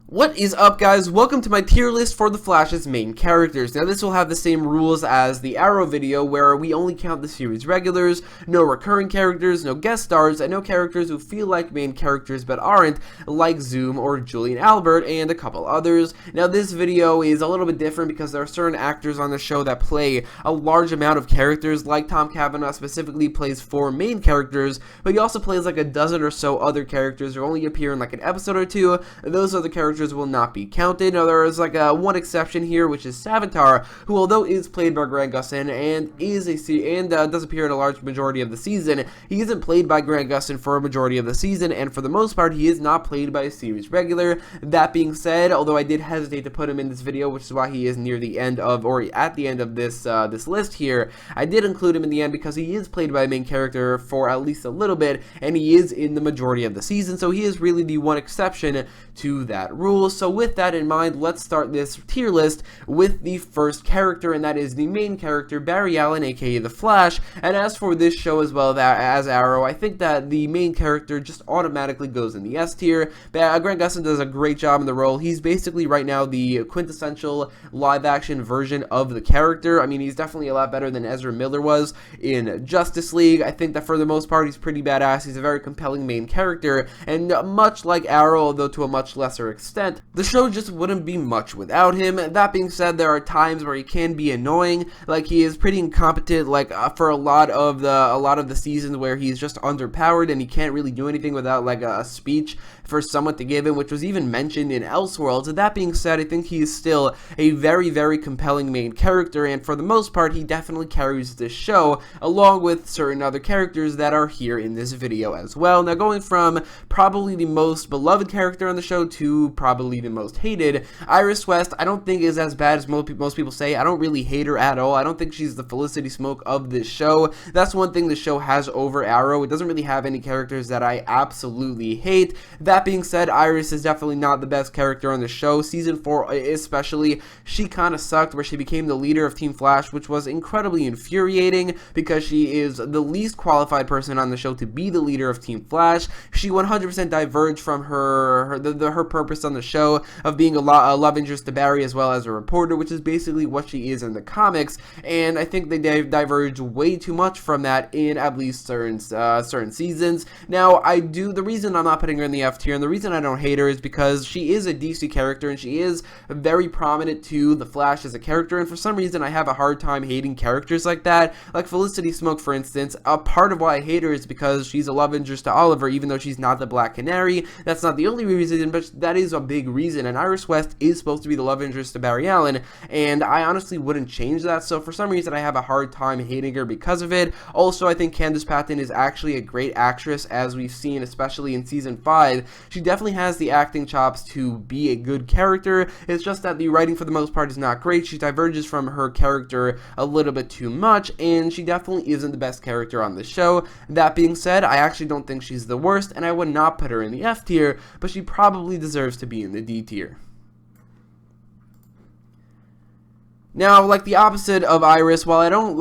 What is up, guys? Welcome to my tier list for the Flash's main characters. Now, this will have the same rules as the Arrow video, where we only count the series regulars, no recurring characters, no guest stars, and no characters who feel like main characters but aren't, like Zoom or Julian Albert and a couple others. Now, this video is a little bit different because there are certain actors on the show that play a large amount of characters, like Tom Cavanaugh specifically plays 4 main characters, but he also plays like a dozen or so other characters who only appear in like an episode or two. Those other characters will not be counted. Now, there is like one exception here, which is Sabotage, who, although is played by Grant Gustin and does appear in a large majority of the season, he isn't played by Grant Gustin for a majority of the season, and for the most part, he is not played by a series regular. That being said, although I did hesitate to put him in this video, which is why he is near the end of, or at the end of this this list here, I did include him in the end because he is played by a main character for at least a little bit, and he is in the majority of the season, so he is really the one exception to that rule. So with that in mind, let's start this tier list with the first character, and that is the main character, Barry Allen, aka The Flash. And as for this show as well, as Arrow, I think that the main character just automatically goes in the S tier. Grant Gustin does a great job in the role. He's basically right now the quintessential live-action version of the character. I mean, he's definitely a lot better than Ezra Miller was in Justice League. I think that for the most part, he's pretty badass. He's a very compelling main character, and much like Arrow, although to a much lesser extent, the show just wouldn't be much without him. That being said, there are times where he can be annoying. Like, he is pretty incompetent, like for a lot of the seasons where he's just underpowered and he can't really do anything without like a speech for someone to give him, which was even mentioned in Elseworlds. That being said, I think he is still a very, very compelling main character, and for the most part, he definitely carries this show, along with certain other characters that are here in this video as well. Now, going from probably the most beloved character on the show to probably the most hated, Iris West, I don't think is as bad as most people say. I don't really hate her at all. I don't think she's the Felicity Smoke of this show. That's one thing the show has over Arrow. It doesn't really have any characters that I absolutely hate. That being said, Iris is definitely not the best character on the show. Season 4 especially, she kind of sucked, where she became the leader of Team Flash, which was incredibly infuriating because she is the least qualified person on the show to be the leader of Team Flash. She 100% diverged from her purpose on the show of being a love interest to Barry as well as a reporter, which is basically what she is in the comics, and I think they diverge way too much from that in at least certain seasons. Now, the reason I'm not putting her in the F tier, and the reason I don't hate her, is because she is a DC character and she is very prominent to the Flash as a character, and for some reason I have a hard time hating characters like that, like Felicity Smoke, for instance. A part of why I hate her is because she's a love interest to Oliver, even though she's not the Black Canary. That's not the only reason, but that is a big reason, and Iris West is supposed to be the love interest to Barry Allen, and I honestly wouldn't change that, so for some reason I have a hard time hating her because of it. Also, I think Candice Patton is actually a great actress, as we've seen, especially in Season 5. She definitely has the acting chops to be a good character. It's just that the writing for the most part is not great. She diverges from her character a little bit too much, and she definitely isn't the best character on the show. That being said, I actually don't think she's the worst, and I would not put her in the F tier, but she probably deserves to be in the D tier. Now, like the opposite of Iris, while I don't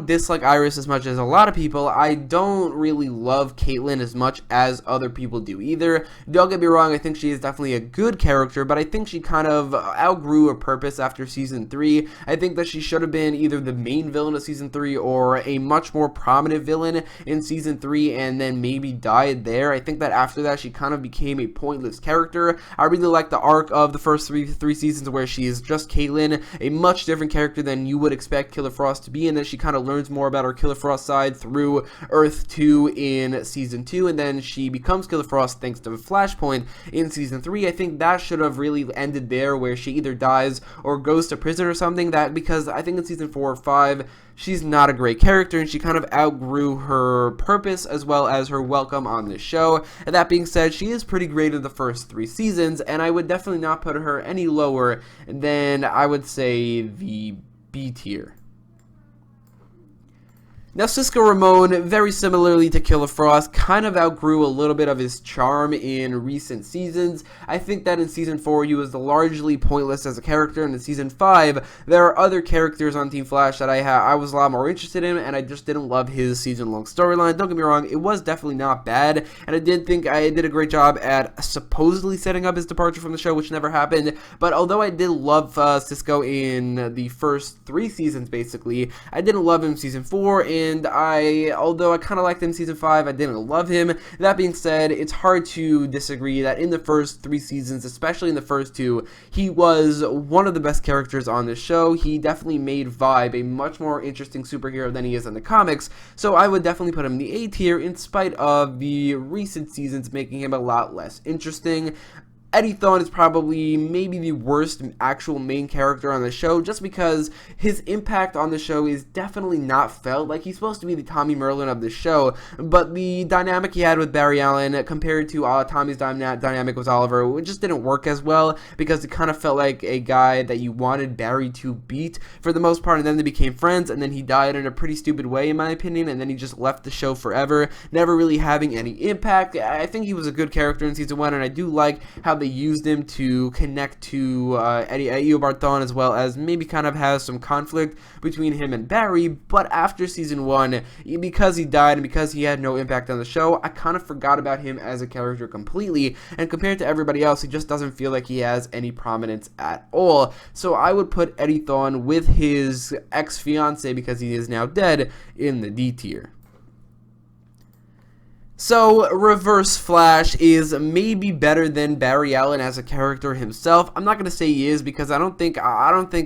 dislike Iris as much as a lot of people, I don't really love Caitlin as much as other people do either. Don't get me wrong, I think she is definitely a good character, but I think she kind of outgrew her purpose after Season 3. I think that she should have been either the main villain of Season 3 or a much more prominent villain in Season 3 and then maybe died there. I think that after that, she kind of became a pointless character. I really like the arc of the first three seasons where she is just Caitlin, a much different character than you would expect Killer Frost to be, and then she kind of learns more about her Killer Frost side through Earth 2 in Season 2, and then she becomes Killer Frost thanks to Flashpoint in Season 3. I think that should have really ended there, where she either dies or goes to prison or something, because I think in Season 4 or 5, she's not a great character, and she kind of outgrew her purpose as well as her welcome on this show. And that being said, she is pretty great in the first 3 seasons, and I would definitely not put her any lower than, I would say, the B tier. Now, Nessus Caramoan, very similarly to Killer Frost, kind of outgrew a little bit of his charm in recent seasons. I think that in Season 4 he was largely pointless as a character, and in Season 5 there are other characters on Team Flash that I was a lot more interested in, and I just didn't love his season-long storyline. Don't get me wrong, it was definitely not bad, and I did think I did a great job at supposedly setting up his departure from the show, which never happened. But although I did love Cisco in the first 3 seasons, basically, I didn't love him in Season 4, and although I kind of liked him in Season 5, I didn't love him. That being said, it's hard to disagree that in the first 3 seasons, especially in the first 2, he was one of the best characters on the show. He definitely made Vibe a much more interesting superhero than he is in the comics, so I would definitely put him in the A tier in spite of the recent seasons making him a lot less interesting. Eddie Thawne is probably maybe the worst actual main character on the show, just because his impact on the show is definitely not felt. Like, he's supposed to be the Tommy Merlin of the show, but the dynamic he had with Barry Allen compared to Tommy's dynamic with Oliver, it just didn't work as well, because it kind of felt like a guy that you wanted Barry to beat for the most part, and then they became friends, and then he died in a pretty stupid way in my opinion, and then he just left the show forever, never really having any impact. I think he was a good character in Season 1, and I do like how they used him to connect to Eobard Thawne, as well as maybe kind of have some conflict between him and Barry. But after Season 1, because he died and because he had no impact on the show, I kind of forgot about him as a character completely, and compared to everybody else, he just doesn't feel like he has any prominence at all. So I would put Eddie Thawne with his ex-fiance, because he is now dead, in the D tier. So, Reverse Flash is maybe better than Barry Allen as a character himself. I'm not going to say he is, because I don't think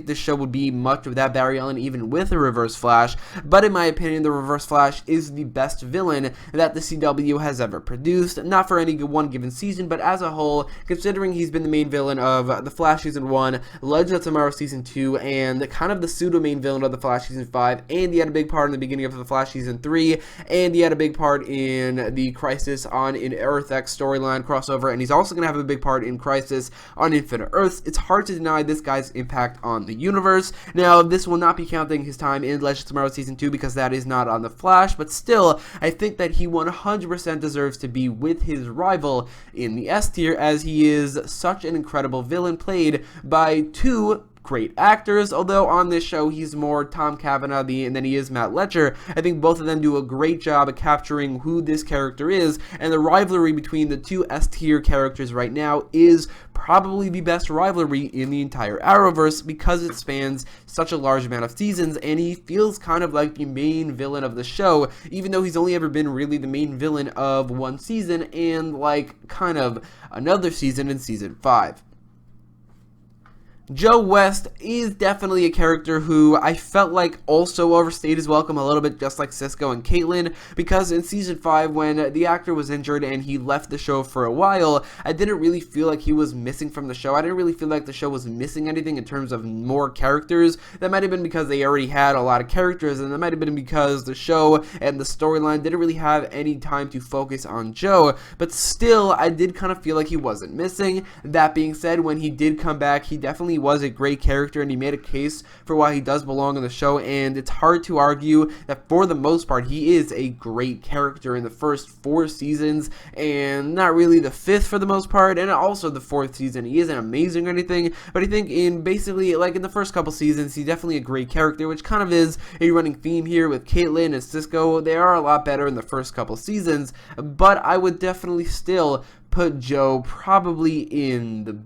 the show would be much without Barry Allen, even with a Reverse Flash, but in my opinion, the Reverse Flash is the best villain that the CW has ever produced, not for any one given season, but as a whole, considering he's been the main villain of The Flash Season 1, Legends of Tomorrow Season 2, and kind of the pseudo-main villain of The Flash Season 5, and he had a big part in the beginning of The Flash Season 3, and he had a big part in the Crisis on in Earth X storyline crossover, and he's also going to have a big part in Crisis on Infinite Earths. It's hard to deny this guy's impact on the universe. Now, this will not be counting his time in Legends of Tomorrow Season 2, because that is not on The Flash, but still, I think that he 100% deserves to be with his rival in the S tier, as he is such an incredible villain, played by 2 great actors. Although on this show he's more Tom Cavanagh than he is Matt Letcher, I think both of them do a great job of capturing who this character is, and the rivalry between the 2 S-tier characters right now is probably the best rivalry in the entire Arrowverse, because it spans such a large amount of seasons, and he feels kind of like the main villain of the show, even though he's only ever been really the main villain of 1 season and like kind of another season in Season 5. Joe West is definitely a character who I felt like also overstayed his welcome a little bit, just like Cisco and Caitlin, because in Season 5, when the actor was injured and he left the show for a while, I didn't really feel like he was missing from the show. I didn't really feel like the show was missing anything in terms of more characters. That might have been because they already had a lot of characters, and that might have been because the show and the storyline didn't really have any time to focus on Joe, but still, I did kind of feel like he wasn't missing. That being said, when he did come back, he definitely was a great character, and he made a case for why he does belong in the show, and it's hard to argue that for the most part he is a great character in the first 4 seasons, and not really the 5th for the most part, and also the 4th season. He isn't amazing or anything, but I think in basically like in the first couple seasons he's definitely a great character, which kind of is a running theme here with Caitlin and Cisco. They are a lot better in the first couple seasons, but I would definitely still put Joe probably in the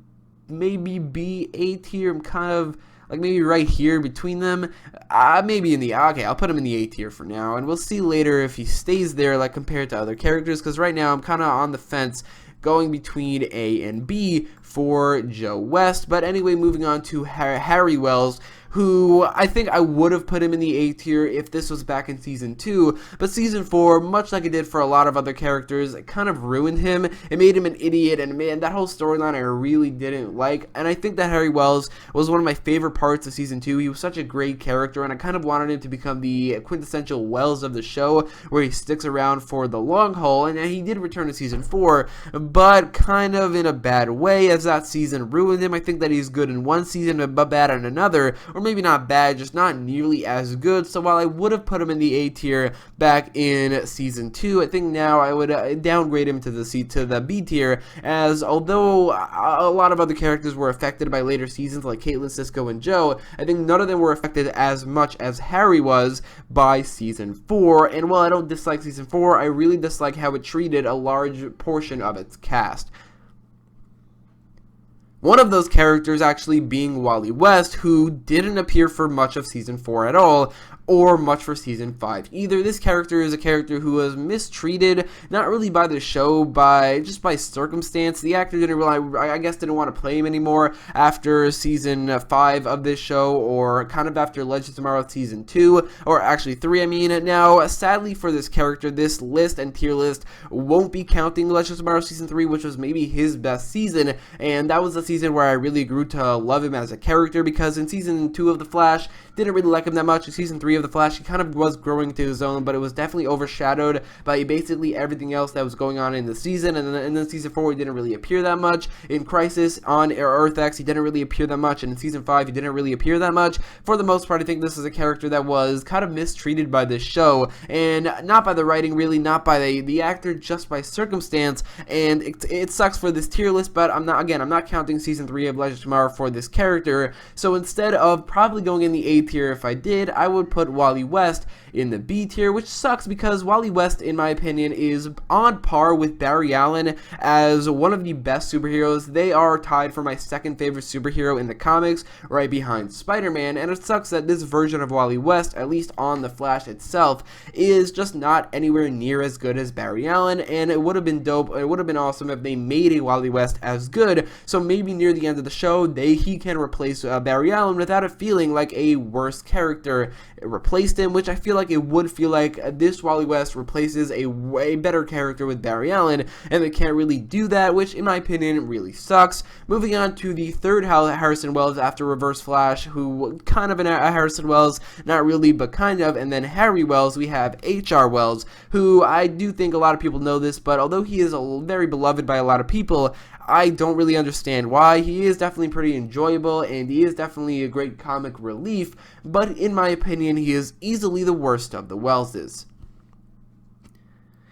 maybe B, A tier. I'm kind of like maybe right here between them. Maybe in the, okay, I'll put him in the A tier for now, and we'll see later if he stays there like compared to other characters, because right now I'm kind of on the fence going between A and B for Joe West. But anyway, moving on to Harry Wells, who I think I would have put him in the A tier if this was back in Season 2, but Season 4, much like it did for a lot of other characters, it kind of ruined him. It made him an idiot, and man, that whole storyline I really didn't like, and I think that Harry Wells was one of my favorite parts of Season 2. He was such a great character, and I kind of wanted him to become the quintessential Wells of the show, where he sticks around for the long haul, and he did return to Season 4, but kind of in a bad way, as that season ruined him. I think that he's good in one season, but bad in another, or maybe not bad, just not nearly as good. So while I would have put him in the A tier back in season 2, I think now I would downgrade him to the B tier, as although a lot of other characters were affected by later seasons like Caitlin, Cisco, and Joe, I think none of them were affected as much as Harry was by season 4. And while I don't dislike season 4, I really dislike how it treated a large portion of its cast. One of those characters actually being Wally West, who didn't appear for much of season 4 at all, or much for season 5 either. This character is a character who was mistreated, not really by the show, just by circumstance. The actor didn't really, I guess, didn't want to play him anymore after season 5 of this show, or kind of after Legends of Tomorrow season 2, or actually 3, I mean. Now, sadly for this character, this list and tier list won't be counting Legends of Tomorrow season 3, which was maybe his best season, and that was the season where I really grew to love him as a character, because in season 2 of The Flash, didn't really like him that much. In season 3 of The Flash, he kind of was growing to his own, but it was definitely overshadowed by basically everything else that was going on in the season. And then season 4, he didn't really appear that much. In Crisis on Earth X, he didn't really appear that much, and in season 5, he didn't really appear that much. For the most part, I think this is a character that was kind of mistreated by this show, and not by the writing, really, not by the actor, just by circumstance. And it sucks for this tier list, but I'm not counting season 3 of Legends of Tomorrow for this character. So instead of probably going in the A tier, if I did, I would put Wally West in the B tier, which sucks because Wally West, in my opinion, is on par with Barry Allen as one of the best superheroes. They are tied for my second favorite superhero in the comics, right behind Spider-Man, and it sucks that this version of Wally West, at least on The Flash itself, is just not anywhere near as good as Barry Allen, and it would have been dope, it would have been awesome if they made a Wally West as good, so maybe near the end of the show, he can replace Barry Allen without it feeling like a worse character replaced him, which I feel like it would feel like this Wally West replaces a way better character with Barry Allen, and they can't really do that, which in my opinion really sucks. Moving on to the third Harrison Wells after Reverse Flash, who kind of a Harrison Wells, not really but kind of, and then Harry Wells, we have H.R. Wells, who I do think a lot of people know this, but although he is very beloved by a lot of people, I don't really understand why. He is definitely pretty enjoyable, and he is definitely a great comic relief, but in my opinion, he is easily the worst of the Welleses.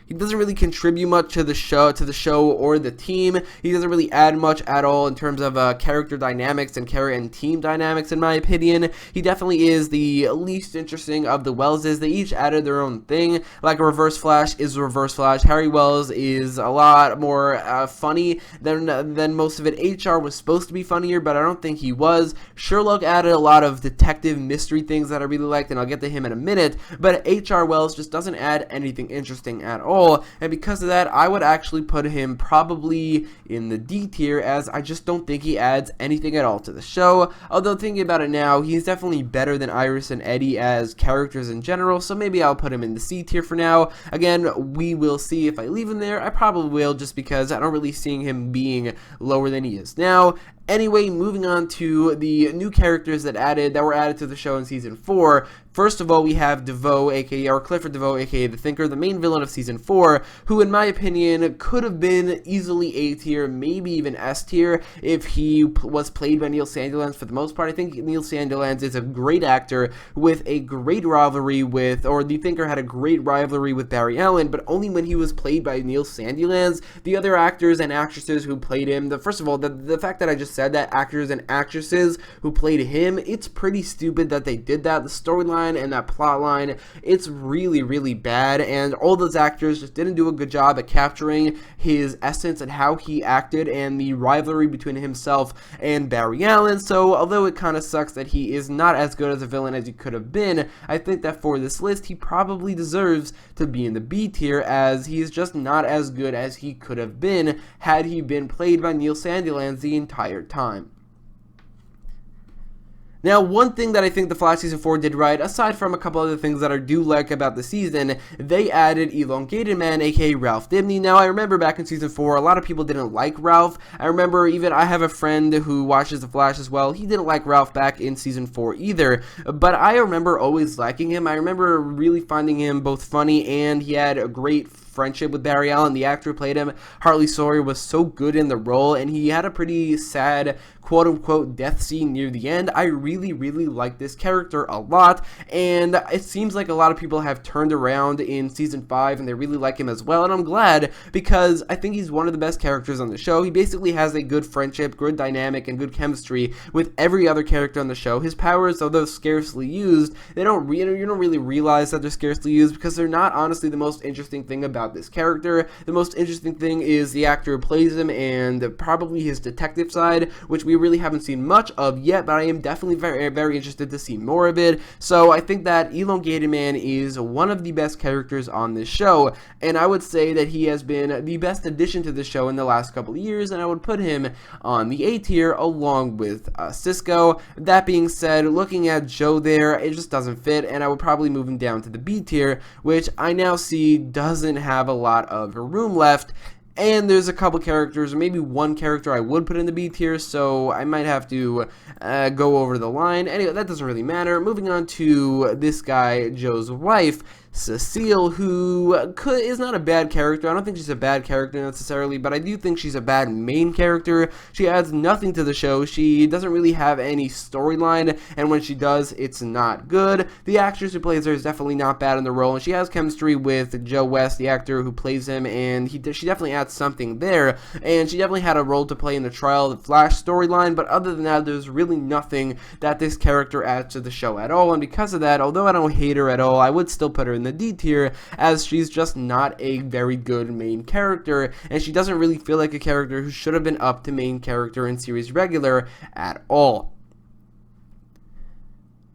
He doesn't really contribute much to the show or the team. He doesn't really add much at all in terms of character dynamics and team dynamics, in my opinion. He definitely is the least interesting of the Welleses. They each added their own thing. Like Reverse Flash is Reverse Flash. Harry Wells is a lot more funny than most of it. HR was supposed to be funnier, but I don't think he was. Sherlock added a lot of detective mystery things that I really liked, and I'll get to him in a minute. But HR Wells just doesn't add anything interesting at all. And because of that, I would actually put him probably in the D tier, as I just don't think he adds anything at all to the show. Although thinking about it now, he's definitely better than Iris and Eddie as characters in general, so maybe I'll put him in the C tier for now. Again, we will see if I leave him there. I probably will, just because I don't really see him being lower than he is now. Anyway, moving on to the new characters that were added to the show in season 4. First of all, we have Devo, aka Clifford Devo, aka the Thinker, the main villain of season 4, who in my opinion could have been easily A tier, maybe even S tier, if he was played by Neil Sandilands for the most part. I think Neil Sandilands is a great actor with a great rivalry or the Thinker had a great rivalry with Barry Allen, but only when he was played by Neil Sandilands. The other actors and actresses who played him, first of all, the fact that I just said that actors and actresses who played him, it's pretty stupid that they did that. The storyline and that plot line, it's really, really bad, and all those actors just didn't do a good job at capturing his essence and how he acted and the rivalry between himself and Barry Allen. So although it kind of sucks that he is not as good as a villain as he could have been, I think that for this list he probably deserves to be in the B tier, as he is just not as good as he could have been had he been played by Neil Sandilands the entire time. Now, one thing that I think The Flash Season 4 did right, aside from a couple other things that I do like about the season, they added Elongated Man, aka Ralph Dibny. Now, I remember back in Season 4, a lot of people didn't like Ralph. I remember I have a friend who watches The Flash as well. He didn't like Ralph back in Season 4 either, but I remember always liking him. I remember really finding him both funny, and he had a great friendship with Barry Allen. The actor who played him, Hartley Sawyer, was so good in the role, and he had a pretty sad quote-unquote death scene near the end. I really like this character a lot, and it seems like a lot of people have turned around in season 5 and they really like him as well, and I'm glad, because I think he's one of the best characters on the show. He basically has a good friendship, good dynamic, and good chemistry with every other character on the show. His powers, although scarcely used, you don't really realize that they're scarcely used because they're not honestly the most interesting thing about this character. The most interesting thing is the actor who plays him and probably his detective side, which we really haven't seen much of yet, but I am definitely very interested to see more of it. So I think that Elongated Man is one of the best characters on this show, and I would say that he has been the best addition to the show in the last couple of years, and I would put him on the A tier along with Cisco. That being said, looking at Joe there, it just doesn't fit, and I would probably move him down to the B tier, which I now see doesn't have a lot of room left. And there's a couple characters, or maybe one character I would put in the B tier, so I might have to go over the line. Anyway, that doesn't really matter. Moving on to this guy, Joe's wife, Cecile, who is not a bad character. I don't think she's a bad character necessarily, but I do think she's a bad main character. She adds nothing to the show. She doesn't really have any storyline, and when she does, it's not good. The actress who plays her is definitely not bad in the role, and she has chemistry with Joe West, the actor who plays him, and she definitely adds something there, and she definitely had a role to play in the Trial of the Flash storyline, but other than that, there's really nothing that this character adds to the show at all, and because of that, although I don't hate her at all, I would still put her in the D tier, as she's just not a very good main character, and she doesn't really feel like a character who should have been up to main character in series regular at all.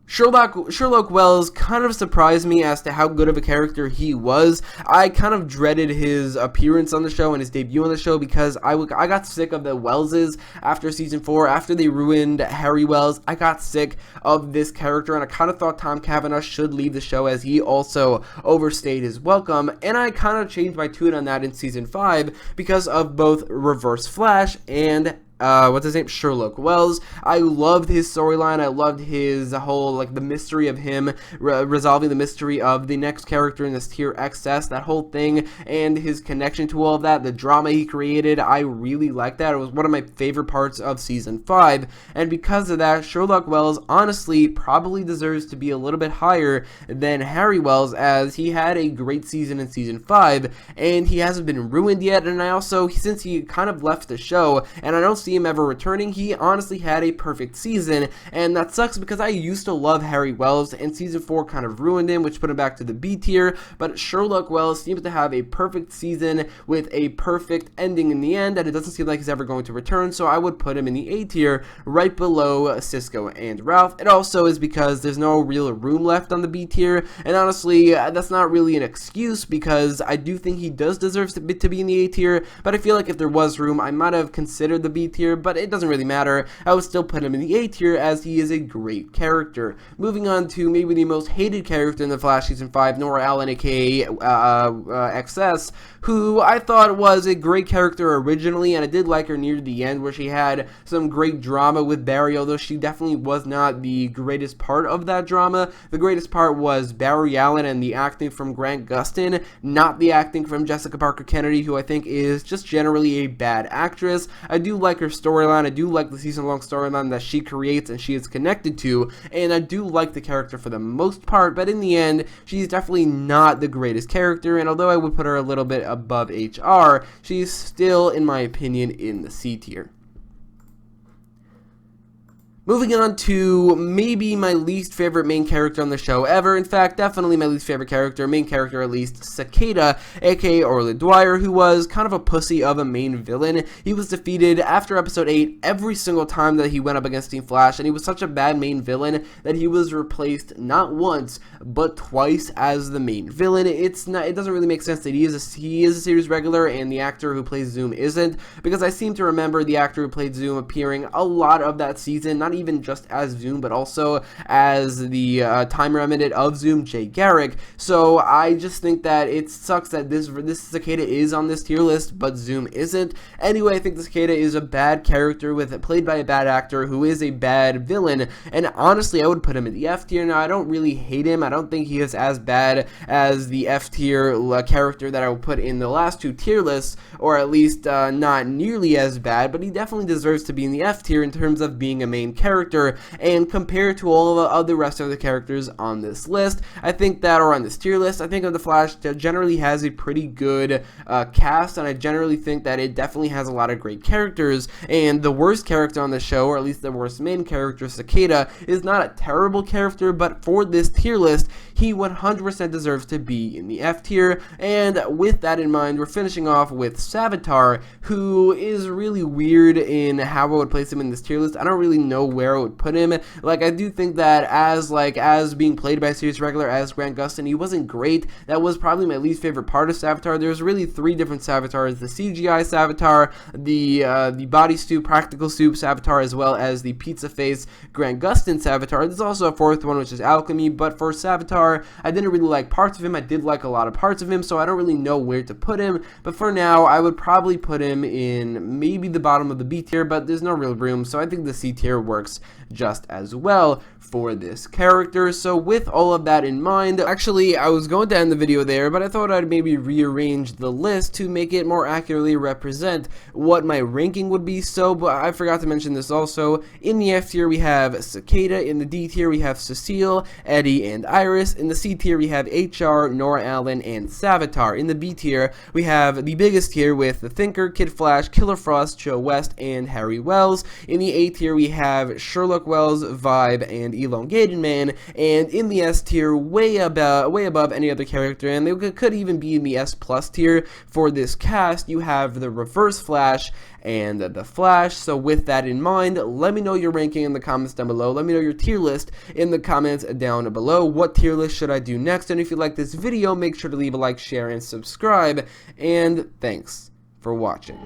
Sherlock Wells kind of surprised me as to how good of a character he was. I kind of dreaded his appearance on the show and his debut on the show because I got sick of the Welleses after season 4. After they ruined Harry Wells, I got sick of this character, and I kind of thought Tom Cavanaugh should leave the show as he also overstayed his welcome, and I kind of changed my tune on that in season 5 because of both Reverse Flash and what's his name? Sherlock Wells. I loved his storyline. I loved his whole, like, the mystery of him, resolving the mystery of the next character in this tier XS, that whole thing, and his connection to all of that, the drama he created. I really liked that. It was one of my favorite parts of season 5, and because of that, Sherlock Wells honestly probably deserves to be a little bit higher than Harry Wells, as he had a great season in season 5, and he hasn't been ruined yet, and I also, since he kind of left the show, and I don't see him ever returning, he honestly had a perfect season, and that sucks because I used to love Harry Wells, and season 4 kind of ruined him, which put him back to the B tier, but Sherlock Wells seems to have a perfect season with a perfect ending in the end, and it doesn't seem like he's ever going to return, so I would put him in the A tier, right below Cisco and Ralph. It also is because there's no real room left on the B tier, and honestly, that's not really an excuse, because I do think he does deserve to be in the A tier, but I feel like if there was room, I might have considered the B tier, but it doesn't really matter. I would still put him in the A tier as he is a great character. Moving on to maybe the most hated character in the Flash season 5, Nora Allen, aka XS, who I thought was a great character originally, and I did like her near the end where she had some great drama with Barry, although she definitely was not the greatest part of that drama. The greatest part was Barry Allen and the acting from Grant Gustin, not the acting from Jessica Parker Kennedy, who I think is just generally a bad actress. I do like her storyline. I do like the season-long storyline that she creates and she is connected to, and I do like the character for the most part, but in the end, she's definitely not the greatest character, and although I would put her a little bit above HR, she's still, in my opinion, in the C tier. Moving on to maybe my least favorite main character on the show ever. In fact, definitely my least favorite character, main character at least, Secada, aka Orly Dwyer, who was kind of a pussy of a main villain. He was defeated after episode 8 every single time that he went up against Team Flash, and he was such a bad main villain that he was replaced not once, but twice as the main villain. It doesn't really make sense that he is a series regular and the actor who plays Zoom isn't, because I seem to remember the actor who played Zoom appearing a lot of that season, not even just as Zoom, but also as the time remnant of Zoom, Jay Garrick. So I just think that it sucks that this Secada is on this tier list, but Zoom isn't. Anyway, I think the Secada is a bad character played by a bad actor who is a bad villain, and honestly, I would put him in the F tier. Now, I don't really hate him. I don't think he is as bad as the F tier character that I would put in the last two tier lists, or at least not nearly as bad, but he definitely deserves to be in the F tier in terms of being a main character, and compared to all of the rest of the characters on this list, I think that, or on this tier list, I think that the Flash generally has a pretty good cast, and I generally think that it definitely has a lot of great characters, and the worst character on the show, or at least the worst main character, Secada, is not a terrible character, but for this tier list, he 100% deserves to be in the F tier. And with that in mind, we're finishing off with Sabotage, who is really weird in how I would place him in this tier list. I don't really know where I would put him. Like, I do think that as being played by a series regular as Grant Gustin, he wasn't great. That was probably my least favorite part of Sabotage. There's really three different Sabotars: the CGI Sabotage, the body suit, practical suit Sabotage, as well as the pizza face Grant Gustin Sabotage. There's also a fourth one, which is Alchemy, but for Sabotage, I didn't really like parts of him. I did like a lot of parts of him, so I don't really know where to put him, but for now, I would probably put him in maybe the bottom of the B tier, but there's no real room, so I think the C tier works just as well for this character. So with all of that in mind, actually, I was going to end the video there, but I thought I'd maybe rearrange the list to make it more accurately represent what my ranking would be. So, but I forgot to mention this also. In the F tier, we have Secada. In the D tier, we have Cecile, Eddie, and Iris. In the C tier, we have HR, Nora Allen, and Sabotage. In the B tier, we have the biggest tier with the Thinker, Kid Flash, Killer Frost, Joe West, and Harry Wells. In the A tier, we have Sherlock Wells, Vibe, and Elongated Man. And in the S tier, way above any other character, and they could even be in the S plus tier for this cast, you have the Reverse Flash and the Flash. So with that in mind, let me know your ranking in the comments down below. Let me know your tier list in the comments down below. What tier list should I do next? And if you like this video, make sure to leave a like, share, and subscribe. And thanks for watching.